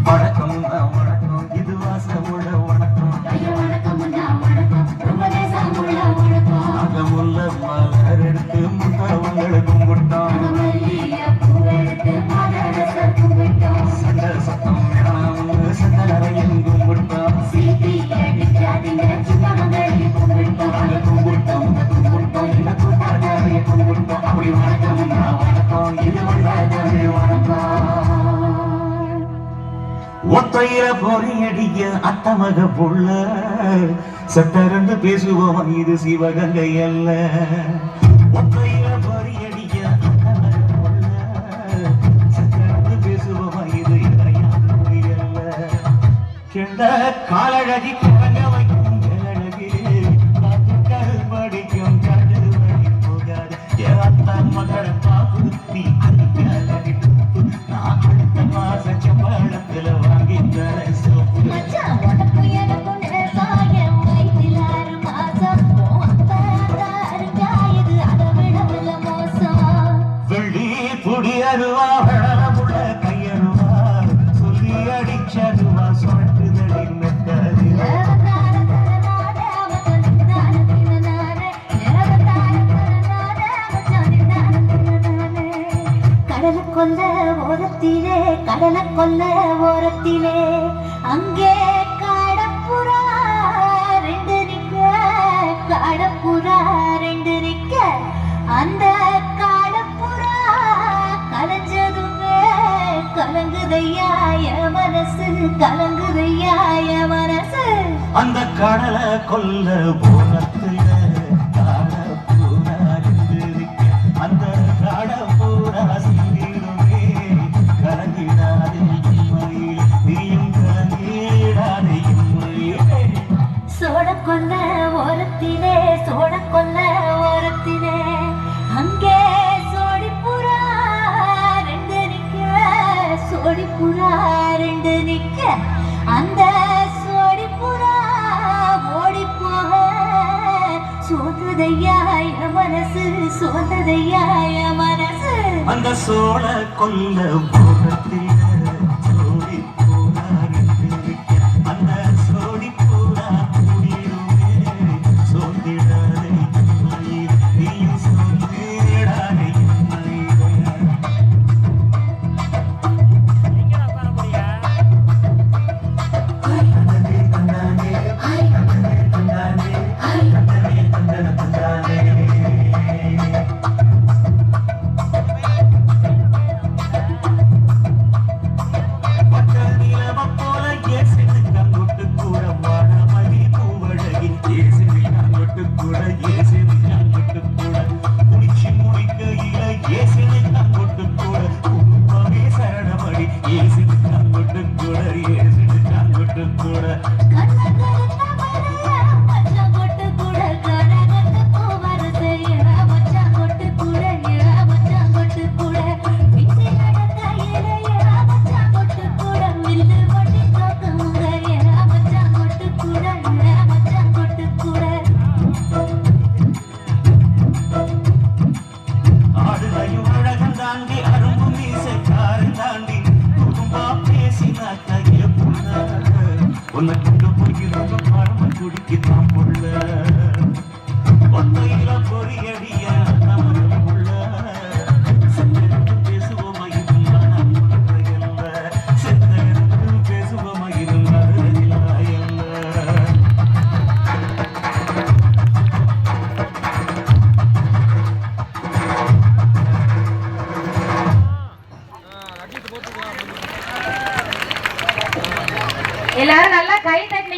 வணக்கம் வணக்கம் இது வாசமுள்ள வணக்கம் அங்க முல்ல மலர் எடுத்து முட்டவங்களுக்கு கும்பிட்டோம் சண்டை சத்தம் வேணாம் சண்டரையும் கும்பிட்டோம் அங்க கும்பிட்டோம் கும்பிட்டோம் இந்த கூட்டாளியை கும்பிட்டோம் அப்படி வணக்கம் வணக்கம் இது வணக்கம் ஒத்தையில பொறியடிய அத்தமக புள்ள சட்டரந்து பேசுவோம் இது சிவகங்கை அல்ல ஒத்தையில பொறியடிய அத்தமக புள்ள சட்டரந்து பேசுவோம் இது இறையாறு அல்ல கெண்ட காலழகி கிழங்க வைக்கும் அழகு காத்துக்கள் படிக்கும் கடு வழி போகாது ஏத்தம் மகளை பாப்பு நீ அழகி நான் அடுத்த மாச சம்பளத்துல அருவா வளரமுள்ள கையருவா சொல்லி அடிச்சருவா சொட்டுதலின் மெத்தது கடலை கொல்ல ஓரத்திலே கடலை கொல்ல ஓரத்திலே அங்கே காடப்புறா ரெண்டு நிக்க காடப்புறா ரெண்டு நிக்க அந்த காடப்புறா கலஞ்சதுமே கலங்குதையாய மனசு கலங்குதையாய மனசு அந்த கடலை கொல்ல ஓரத்துல காடப்புறா ரெண்டு நிக்க அந்த காடப்புறா சிந்திடுமே கலங்கிடாதே நீயும் கலங்கிடாதே சோட கொல்ல ஓரத்திலே சோட கொல்ல ஓரத்திலே அங்கே சோடிப்புறா ரெண்டு நிக்க சோடிப்புறா ரெண்டு நிக்க அந்த சோடிப்புறா ஓடி போக சோந்ததையாய மனசு சோந்ததையாய மனசு அந்த சோழ கொல்ல ஓரத்திலே சோடி பூரா ரெண்டு நிக்க அந்த சோடி பூரா கூடிடுமே சோந்திடாதே நீயும் சோந்திடாதே உனக்கு போகிறோம் பழம குடிக்கிறான் புள்ள ஒன்னையில பொறியடிய நமக்கு புள்ள செத்தெடுத்து பேசுவோமா இருந்தா நம்ம இல்ல செத்தெடுத்து பேசுவோமா இருந்தா இல்ல எல்லாரும் நல்லா கை தட்டி